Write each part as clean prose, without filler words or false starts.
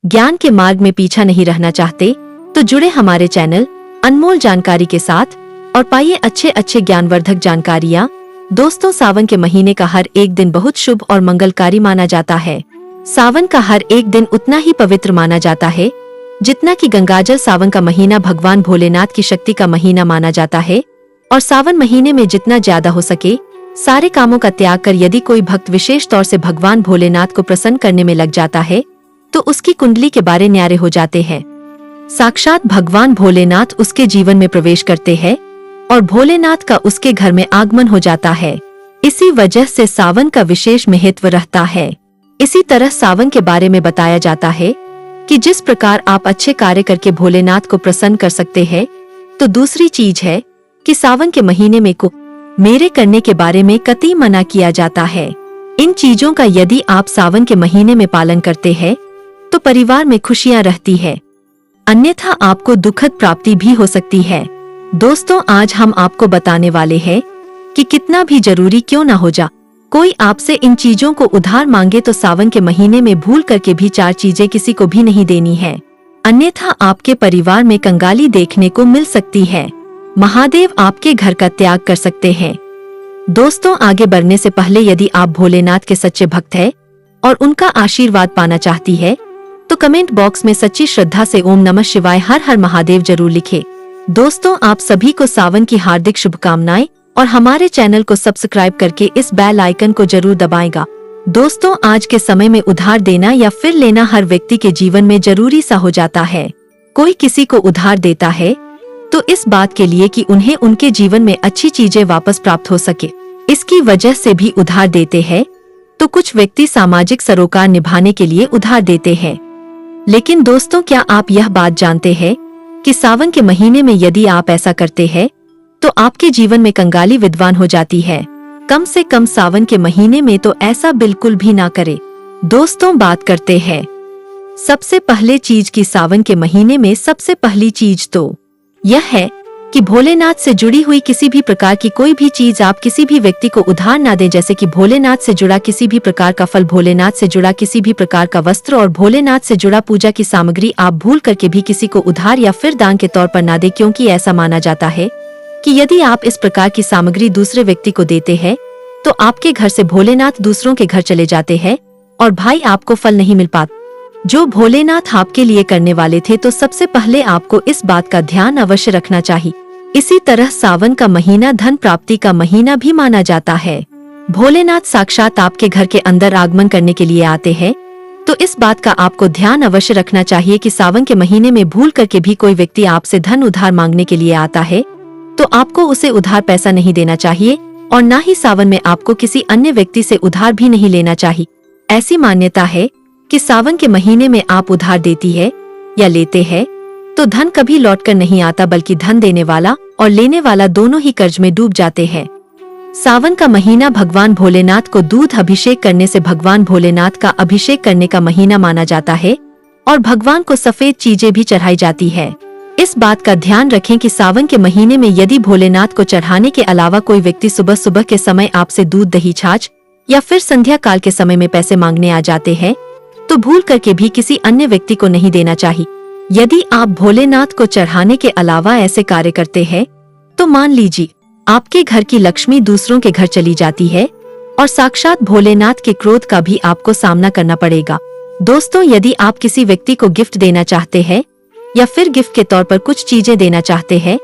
ज्ञान के मार्ग में पीछा नहीं रहना चाहते तो जुड़े हमारे चैनल अनमोल जानकारी के साथ और पाइए अच्छे अच्छे ज्ञानवर्धक जानकारियाँ। दोस्तों, सावन के महीने का हर एक दिन बहुत शुभ और मंगलकारी माना जाता है। सावन का हर एक दिन उतना ही पवित्र माना जाता है जितना कि गंगाजल। सावन का महीना भगवान भोलेनाथ की शक्ति का महीना माना जाता है और सावन महीने में जितना ज्यादा हो सके सारे कामों का त्याग कर यदि कोई भक्त विशेष तौर से भगवान भोलेनाथ को प्रसन्न करने में लग जाता है तो उसकी कुंडली के बारे न्यारे हो जाते हैं। साक्षात भगवान भोलेनाथ उसके जीवन में प्रवेश करते हैं और भोलेनाथ का उसके घर में आगमन हो जाता है। इसी वजह से सावन का विशेष महत्व रहता है। इसी तरह सावन के बारे में बताया जाता है कि जिस प्रकार आप अच्छे कार्य करके भोलेनाथ को प्रसन्न कर सकते हैं, तो दूसरी चीज है कि सावन के महीने में को मेरे करने के बारे में कतई मना किया जाता है। इन चीजों का यदि आप सावन के महीने में पालन करते हैं तो परिवार में खुशियां रहती है, अन्यथा आपको दुखद प्राप्ति भी हो सकती है। दोस्तों, आज हम आपको बताने वाले हैं कि कितना भी जरूरी क्यों ना हो जा, कोई आपसे इन चीजों को उधार मांगे तो सावन के महीने में भूल करके भी 4 चीजें किसी को भी नहीं देनी है, अन्यथा आपके परिवार में कंगाली देखने को मिल सकती है। महादेव आपके घर का त्याग कर सकते हैं। दोस्तों, आगे बढ़ने से पहले यदि आप भोलेनाथ के सच्चे भक्त हैं और उनका आशीर्वाद पाना चाहती है तो कमेंट बॉक्स में सच्ची श्रद्धा से ओम नमः शिवाय हर हर महादेव जरूर लिखें। दोस्तों, आप सभी को सावन की हार्दिक शुभकामनाएं और हमारे चैनल को सब्सक्राइब करके इस बेल आइकन को जरूर दबाएगा। दोस्तों, आज के समय में उधार देना या फिर लेना हर व्यक्ति के जीवन में जरूरी सा हो जाता है। कोई किसी को उधार देता है तो इस बात के लिए कि उन्हें उनके जीवन में अच्छी चीजें वापस प्राप्त हो सके, इसकी वजह से भी उधार देते हैं। तो कुछ व्यक्ति सामाजिक सरोकार निभाने के लिए उधार देते हैं। लेकिन दोस्तों, क्या आप यह बात जानते हैं कि सावन के महीने में यदि आप ऐसा करते हैं तो आपके जीवन में कंगाली विद्वान हो जाती है। कम से कम सावन के महीने में तो ऐसा बिल्कुल भी ना करे। दोस्तों, बात करते हैं सबसे पहले चीज की सावन के महीने में सबसे पहली चीज तो यह है कि भोलेनाथ से जुड़ी हुई किसी भी प्रकार की कोई भी चीज आप किसी भी व्यक्ति को उधार ना दें। जैसे कि भोलेनाथ से जुड़ा किसी भी प्रकार का फल, भोलेनाथ से जुड़ा किसी भी प्रकार का वस्त्र और भोलेनाथ से जुड़ा पूजा की सामग्री आप भूल करके भी किसी को उधार या फिर दान के तौर पर ना दें, क्योंकि ऐसा माना जाता है कि यदि आप इस प्रकार की सामग्री दूसरे व्यक्ति को देते हैं तो आपके घर से भोलेनाथ दूसरों के घर चले जाते हैं और भाई आपको फल नहीं मिल पाता जो भोलेनाथ आपके लिए करने वाले थे। तो सबसे पहले आपको इस बात का ध्यान अवश्य रखना चाहिए। इसी तरह सावन का महीना धन प्राप्ति का महीना भी माना जाता है। भोलेनाथ साक्षात आपके घर के अंदर आगमन करने के लिए आते हैं, तो इस बात का आपको ध्यान अवश्य रखना चाहिए कि सावन के महीने में भूल करके भी कोई व्यक्ति आपसे धन उधार मांगने के लिए आता है तो आपको उसे उधार पैसा नहीं देना चाहिए और न ही सावन में आपको किसी अन्य व्यक्ति से उधार भी नहीं लेना चाहिए। ऐसी मान्यता है कि सावन के महीने में आप उधार देती है या लेते हैं तो धन कभी लौटकर नहीं आता, बल्कि धन देने वाला और लेने वाला दोनों ही कर्ज में डूब जाते हैं। सावन का महीना भगवान भोलेनाथ को दूध अभिषेक करने से भगवान भोलेनाथ का अभिषेक करने का महीना माना जाता है और भगवान को सफेद चीजें भी चढ़ाई जाती है। इस बात का ध्यान रखें कि सावन के महीने में यदि भोलेनाथ को चढ़ाने के अलावा कोई व्यक्ति सुबह सुबह के समय आपसे दूध, दही, छाछ या फिर संध्या काल के समय में पैसे मांगने आ जाते हैं तो भूल करके भी किसी अन्य व्यक्ति को नहीं देना चाहिए। यदि आप भोलेनाथ को चढ़ाने के अलावा ऐसे कार्य करते हैं तो मान लीजिए आपके घर की लक्ष्मी दूसरों के घर चली जाती है और साक्षात भोलेनाथ के क्रोध का भी आपको सामना करना पड़ेगा। दोस्तों, यदि आप किसी व्यक्ति को गिफ्ट देना चाहते हैं या फिर गिफ्ट के तौर पर कुछ चीजें देना चाहते हैं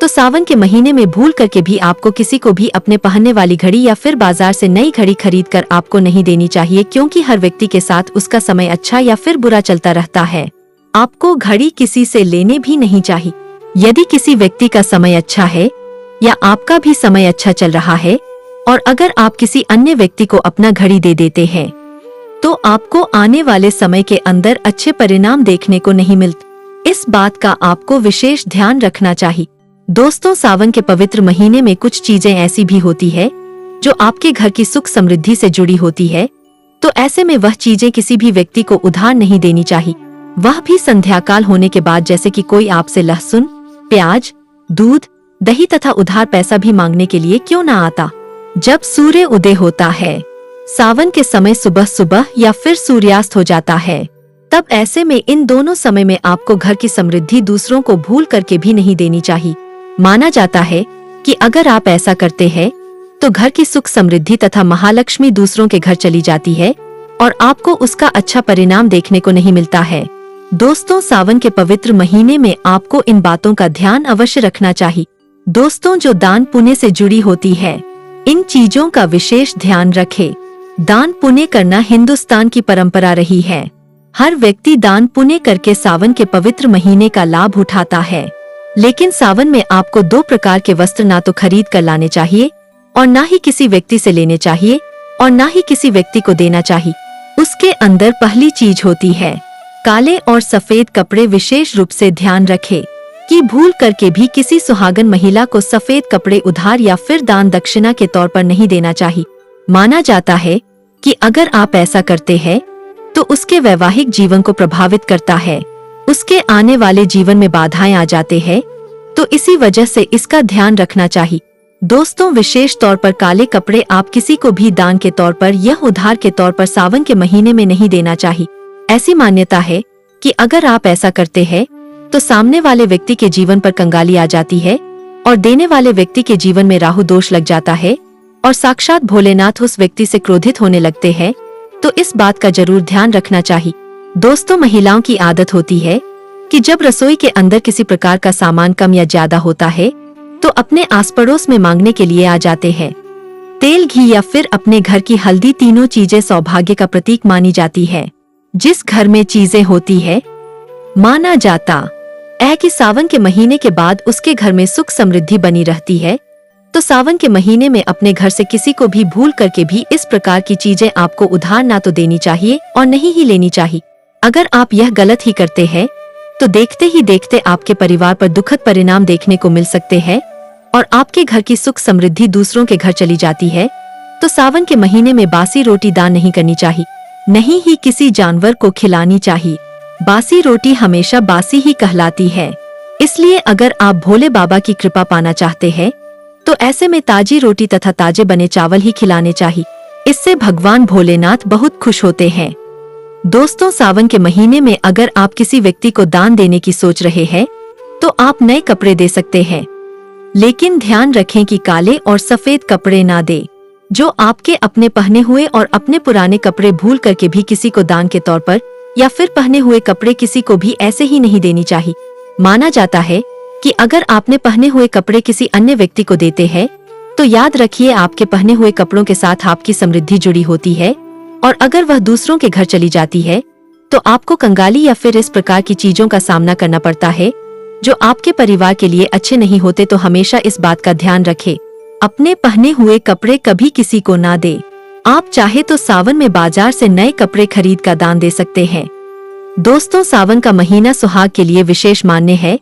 तो सावन के महीने में भूल करके भी आपको किसी को भी अपने पहनने वाली घड़ी या फिर बाजार से नई घड़ी खरीद कर आपको नहीं देनी चाहिए, क्योंकि हर व्यक्ति के साथ उसका समय अच्छा या फिर बुरा चलता रहता है। आपको घड़ी किसी से लेने भी नहीं चाहिए। यदि किसी व्यक्ति का समय अच्छा है या आपका भी समय अच्छा चल रहा है और अगर आप किसी अन्य व्यक्ति को अपना घड़ी दे देते हैं तो आपको आने वाले समय के अंदर अच्छे परिणाम देखने को नहीं मिलते। इस बात का आपको विशेष ध्यान रखना चाहिए। दोस्तों, सावन के पवित्र महीने में कुछ चीजें ऐसी भी होती है जो आपके घर की सुख समृद्धि से जुड़ी होती है, तो ऐसे में वह चीजें किसी भी व्यक्ति को उधार नहीं देनी चाहिए, वह भी संध्याकाल होने के बाद। जैसे कि कोई आपसे लहसुन, प्याज, दूध, दही तथा उधार पैसा भी मांगने के लिए क्यों ना आता। जब सूर्य उदय होता है सावन के समय सुबह सुबह या फिर सूर्यास्त हो जाता है तब ऐसे में इन दोनों समय में आपको घर की समृद्धि दूसरों को भूल करके भी नहीं देनी चाहिए। माना जाता है कि अगर आप ऐसा करते हैं तो घर की सुख समृद्धि तथा महालक्ष्मी दूसरों के घर चली जाती है और आपको उसका अच्छा परिणाम देखने को नहीं मिलता है। दोस्तों, सावन के पवित्र महीने में आपको इन बातों का ध्यान अवश्य रखना चाहिए। दोस्तों, जो दान पुण्य से जुड़ी होती है, इन चीजों का विशेष ध्यान रखें। दान पुण्य करना हिंदुस्तान की परंपरा रही है। हर व्यक्ति दान पुण्य करके सावन के पवित्र महीने का लाभ उठाता है। लेकिन सावन में आपको 2 प्रकार के वस्त्र ना तो खरीद कर लाने चाहिए और ना ही किसी व्यक्ति से लेने चाहिए और ना ही किसी व्यक्ति को देना चाहिए। उसके अंदर पहली चीज होती है काले और सफेद कपड़े। विशेष रूप से ध्यान रखें कि भूल करके भी किसी सुहागन महिला को सफेद कपड़े उधार या फिर दान दक्षिणा के तौर पर नहीं देना चाहिए। माना जाता है कि अगर आप ऐसा करते हैं तो उसके वैवाहिक जीवन को प्रभावित करता है, उसके आने वाले जीवन में बाधाएं आ जाते हैं। तो इसी वजह से इसका ध्यान रखना चाहिए। दोस्तों, विशेष तौर पर काले कपड़े आप किसी को भी दान के तौर पर या उधार के तौर पर सावन के महीने में नहीं देना चाहिए। ऐसी मान्यता है कि अगर आप ऐसा करते हैं तो सामने वाले व्यक्ति के जीवन पर कंगाली आ जाती है और देने वाले व्यक्ति के जीवन में राहु दोष लग जाता है और साक्षात भोलेनाथ उस व्यक्ति से क्रोधित होने लगते हैं। तो इस बात का जरूर ध्यान रखना चाहिए। दोस्तों, महिलाओं की आदत होती है कि जब रसोई के अंदर किसी प्रकार का सामान कम या ज्यादा होता है तो अपने आस पड़ोस में मांगने के लिए आ जाते हैं। तेल, घी या फिर अपने घर की हल्दी, तीनों चीजें सौभाग्य का प्रतीक मानी जाती है। जिस घर में चीजें होती है, माना जाता है कि सावन के महीने के बाद उसके घर में सुख समृद्धि बनी रहती है। तो सावन के महीने में अपने घर से किसी को भी भूल करके भी इस प्रकार की चीजें आपको उधार ना तो देनी चाहिए और नहीं ही लेनी चाहिए। अगर आप यह गलत ही करते हैं तो देखते ही देखते आपके परिवार पर दुखद परिणाम देखने को मिल सकते हैं और आपके घर की सुख समृद्धि दूसरों के घर चली जाती है। तो सावन के महीने में बासी रोटी दान नहीं करनी चाहिए, नहीं ही किसी जानवर को खिलानी चाहिए। बासी रोटी हमेशा बासी ही कहलाती है। इसलिए अगर आप भोले बाबा की कृपा पाना चाहते हैं तो ऐसे में ताजी रोटी तथा ताजे बने चावल ही खिलाने चाहिए। इससे भगवान भोलेनाथ बहुत खुश होते हैं। दोस्तों, सावन के महीने में अगर आप किसी व्यक्ति को दान देने की सोच रहे हैं तो आप नए कपड़े दे सकते हैं, लेकिन ध्यान रखें कि काले और सफेद कपड़े ना दे। जो आपके अपने पहने हुए और अपने पुराने कपड़े भूल करके भी किसी को दान के तौर पर या फिर पहने हुए कपड़े किसी को भी ऐसे ही नहीं देनी चाहिए। माना जाता है कि अगर आपने पहने हुए कपड़े किसी अन्य व्यक्ति को देते हैं तो याद रखिए आपके पहने हुए कपड़ों के साथ आपकी समृद्धि जुड़ी होती है और अगर वह दूसरों के घर चली जाती है तो आपको कंगाली या फिर इस प्रकार की चीजों का सामना करना पड़ता है जो आपके परिवार के लिए अच्छे नहीं होते। तो हमेशा इस बात का ध्यान रखें, अपने पहने हुए कपड़े कभी किसी को ना दे। आप चाहे तो सावन में बाजार से नए कपड़े खरीद कर दान दे सकते हैं। दोस्तों, सावन का महीना सुहाग के लिए विशेष मान्य है।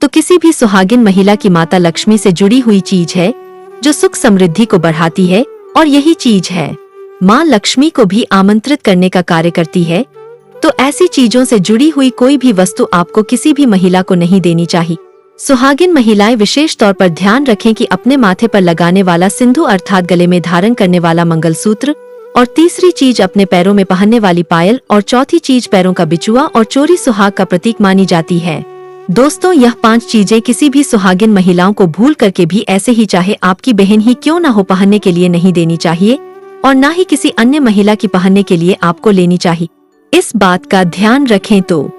तो किसी भी सुहागिन महिला की माता लक्ष्मी से जुड़ी हुई चीज है जो सुख समृद्धि को बढ़ाती है और यही चीज है माँ लक्ष्मी को भी आमंत्रित करने का कार्य करती है। तो ऐसी चीजों से जुड़ी हुई कोई भी वस्तु आपको किसी भी महिला को नहीं देनी चाहिए। सुहागिन महिलाएं विशेष तौर पर ध्यान रखें कि अपने माथे पर लगाने वाला सिंधु अर्थात गले में धारण करने वाला मंगलसूत्र और तीसरी चीज अपने पैरों में पहनने वाली पायल और चौथी चीज पैरों का बिछुआ और चोरी सुहाग का प्रतीक मानी जाती है। दोस्तों, यह 5 चीजें किसी भी सुहागिन महिलाओं को भूल करके भी ऐसे ही चाहे आपकी बहन ही क्यों न हो पहनने के लिए नहीं देनी चाहिए और न ही किसी अन्य महिला की पहनने के लिए आपको लेनी चाहिए। इस बात का ध्यान रखें तो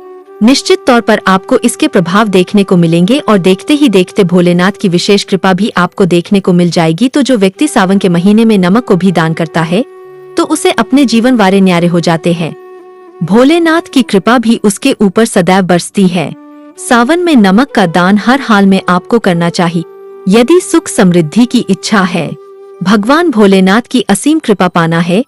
निश्चित तौर पर आपको इसके प्रभाव देखने को मिलेंगे और देखते ही देखते भोलेनाथ की विशेष कृपा भी आपको देखने को मिल जाएगी। तो जो व्यक्ति सावन के महीने में नमक को भी दान करता है तो उसे अपने जीवन वारे न्यारे हो जाते हैं। भोलेनाथ की कृपा भी उसके ऊपर सदैव बरसती है। सावन में नमक का दान हर हाल में आपको करना चाहिए यदि सुख समृद्धि की इच्छा है, भगवान भोलेनाथ की असीम कृपा पाना है।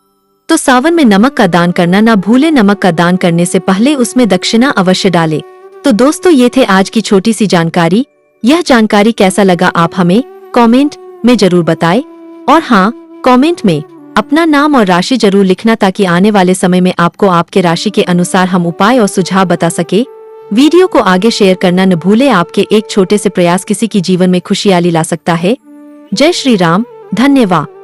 तो सावन में नमक का दान करना ना भूले। नमक का दान करने से पहले उसमें दक्षिणा अवश्य डाले। तो दोस्तों, ये थे आज की छोटी सी जानकारी। यह जानकारी कैसा लगा आप हमें कमेंट में जरूर बताएं और हाँ, कमेंट में अपना नाम और राशि जरूर लिखना ताकि आने वाले समय में आपको आपके राशि के अनुसार हम उपाय और सुझाव बता सके। वीडियो को आगे शेयर करना न भूले। आपके एक छोटे से प्रयास किसी की जीवन में खुशहाली ला सकता है। जय श्री राम। धन्यवाद।